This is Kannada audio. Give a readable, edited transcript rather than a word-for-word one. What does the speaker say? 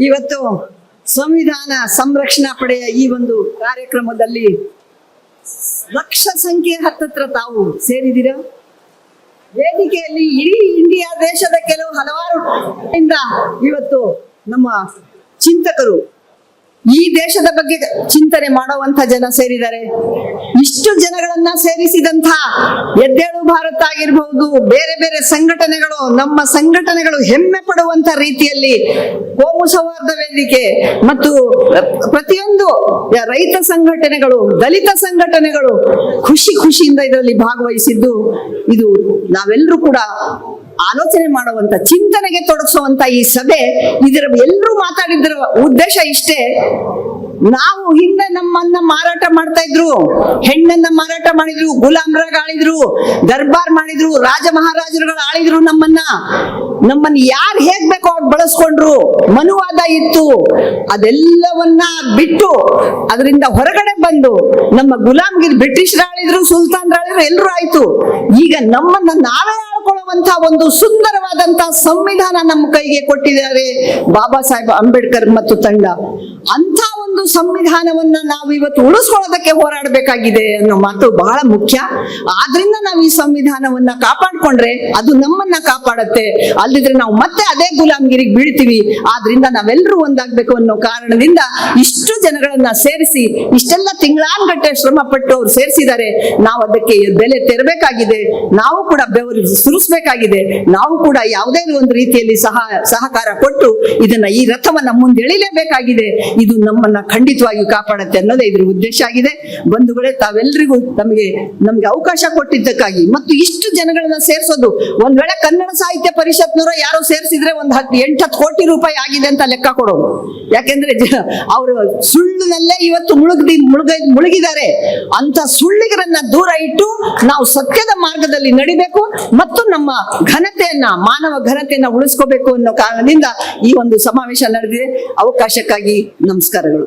ಇವತ್ತು ಸಂವಿಧಾನ ಸಂರಕ್ಷಣಾ ಪಡೆಯ ಈ ಒಂದು ಕಾರ್ಯಕ್ರಮದಲ್ಲಿ ಲಕ್ಷ ಸಂಖ್ಯೆ ಹತ್ತತ್ರ ತಾವು ಸೇರಿದಿರ. ವೇದಿಕೆಯಲ್ಲಿ ಇಡೀ ಇಂಡಿಯಾ ದೇಶದ ಹಲವಾರು ಇವತ್ತು ನಮ್ಮ ಚಿಂತಕರು ಈ ದೇಶದ ಬಗ್ಗೆ ಚಿಂತನೆ ಮಾಡುವಂತ ಜನ ಸೇರಿದ್ದಾರೆ. ಇಷ್ಟು ಜನಗಳನ್ನ ಸೇರಿಸಿದಂತ ಎದ್ದೇಳು ಭಾರತ ಆಗಿರಬಹುದು, ಬೇರೆ ಬೇರೆ ಸಂಘಟನೆಗಳು, ನಮ್ಮ ಸಂಘಟನೆಗಳು ಹೆಮ್ಮೆ ಪಡುವಂತ ರೀತಿಯಲ್ಲಿ ಕೋಮು ಸೌಹಾರ್ದ ವೇದಿಕೆ ಮತ್ತು ಪ್ರತಿಯೊಂದು ರೈತ ಸಂಘಟನೆಗಳು, ದಲಿತ ಸಂಘಟನೆಗಳು ಖುಷಿಯಿಂದ ಇದರಲ್ಲಿ ಭಾಗವಹಿಸಿದ್ದು, ಇದು ನಾವೆಲ್ಲರೂ ಕೂಡ ಆಲೋಚನೆ ಮಾಡುವಂತ, ಚಿಂತನೆಗೆ ತೊಡಗಿಸುವಂತ ಈ ಸಭೆ. ಇದರ ಎಲ್ಲರೂ ಮಾತಾಡಿದ್ರ ಉದ್ದೇಶ ಇಷ್ಟೇ. ನಾವು ಹಿಂದೆ ನಮ್ಮನ್ನ ಮಾರಾಟ ಮಾಡ್ತಾ ಇದ್ರು, ಹೆಣ್ಣನ್ನ ಮಾರಾಟ ಮಾಡಿದ್ರು, ಗುಲಾಮರಾಗ ಆಳಿದ್ರು, ದರ್ಬಾರ್ ಮಾಡಿದ್ರು, ರಾಜ ಮಹಾರಾಜರುಗಳು ಆಳಿದ್ರು ನಮ್ಮನ್ನ ಯಾರು ಹೇಗ್ ಬೇಕೋ ಅವ್ರು ಬಳಸ್ಕೊಂಡ್ರು. ಮನುವಾದ ಇತ್ತು. ಅದೆಲ್ಲವನ್ನ ಬಿಟ್ಟು ಅದರಿಂದ ಹೊರಗಡೆ ಬಂದು ನಮ್ಮ ಗುಲಾಮ್ಗಿರ್ ಬ್ರಿಟಿಷರ್ ಆಳಿದ್ರು, ಸುಲ್ತಾನ್ ಆಳಿದ್ರು, ಎಲ್ರು ಆಯ್ತು. ಈಗ ನಮ್ಮನ್ನ ನಾವೇ ಆಳ್ಕೊಳ್ಳುವಂತ ಒಂದು ಸುಂದರವಾದಂತಹ ಸಂವಿಧಾನ ನಮ್ಮ ಕೈಗೆ ಕೊಟ್ಟಿದ್ದಾರೆ ಬಾಬಾ ಸಾಹೇಬ್ ಅಂಬೇಡ್ಕರ್ ಮತ್ತು ತಂಡ. ಅಂತ ಒಂದು ಸಂವಿಧಾನವನ್ನ ನಾವು ಇವತ್ತು ಉಳಿಸ್ಕೊಳ್ಳೋದಕ್ಕೆ ಹೋರಾಡಬೇಕಾಗಿದೆ ಅನ್ನೋ ಮಾತು ಬಹಳ ಮುಖ್ಯ. ಆದ್ರಿಂದ ನಾವು ಈ ಸಂವಿಧಾನವನ್ನ ಕಾಪಾಡ್ಕೊಂಡ್ರೆ ಅದು ನಮ್ಮನ್ನ ಕಾಪಾಡತ್ತೆ. ಅಲ್ಲಿದ್ರೆ ನಾವು ಮತ್ತೆ ಅದೇ ಗುಲಾಮ್ಗಿರಿಗೆ ಬೀಳ್ತೀವಿ. ಆದ್ರಿಂದ ನಾವೆಲ್ಲರೂ ಒಂದಾಗ್ಬೇಕು ಅನ್ನೋ ಕಾರಣದಿಂದ ಇಷ್ಟು ಜನಗಳನ್ನ ಸೇರಿಸಿ, ಇಷ್ಟೆಲ್ಲ ತಿಂಗಳಾನ್ಗಟ್ಟೆ ಶ್ರಮ ಪಟ್ಟು ಅವ್ರು ಸೇರಿಸಿದ್ದಾರೆ. ನಾವು ಅದಕ್ಕೆ ಬೆಲೆ ತೆರಬೇಕಾಗಿದೆ. ನಾವು ಕೂಡ ಬೆವರು ಸುರಿಸ್ಬೇಕಾಗಿದೆ. ನಾವು ಕೂಡ ಯಾವುದೇ ಒಂದು ರೀತಿಯಲ್ಲಿ ಸಹಕಾರ ಕೊಟ್ಟು ಈ ರಥವನ್ನ ಮುಂದೆಳಿಲೇಬೇಕಾಗಿದೆ. ಇದು ನಮ್ಮನ್ನ ಖಂಡಿತವಾಗಿಯೂ ಕಾಪಾಡುತ್ತೆ ಅನ್ನೋದೇ ಇದ್ರ ಉದ್ದೇಶ ಆಗಿದೆ. ಬಂಧುಗಳೇ, ತಾವೆಲ್ಲರಿಗೂ ನಮ್ಗೆ ಅವಕಾಶ ಕೊಟ್ಟಿದ್ದಕ್ಕಾಗಿ ಮತ್ತು ಇಷ್ಟು ಜನಗಳನ್ನ ಸೇರಿಸೋದು, ಒಂದ್ ವೇಳೆ ಕನ್ನಡ ಸಾಹಿತ್ಯ ಪರಿಷತ್ನವರು ಯಾರೋ ಸೇರಿಸಿದ್ರೆ ಒಂದು 8-10 ಕೋಟಿ ರೂಪಾಯಿ ಆಗಿದೆ ಅಂತ ಲೆಕ್ಕ ಕೊಡೋದು. ಯಾಕೆಂದ್ರೆ ಅವರು ಸುಳ್ಳಿನಲ್ಲೇ ಇವತ್ತು ಮುಳುಗಿದ್ದಾರೆ. ಅಂತ ಸುಳ್ಳಿಗರನ್ನ ದೂರ ಇಟ್ಟು ನಾವು ಸತ್ಯದ ಮಾರ್ಗದಲ್ಲಿ ನಡಿಬೇಕು ಮತ್ತು ನಮ್ಮ ಮಾನವ ಘನತೆಯನ್ನ ಉಳಿಸ್ಕೋಬೇಕು ಅನ್ನೋ ಕಾರಣದಿಂದ ಈ ಒಂದು ಸಮಾವೇಶ ನಡೆದಿದೆ. ಅವಕಾಶಕ್ಕಾಗಿ ನಮಸ್ಕಾರಗಳು.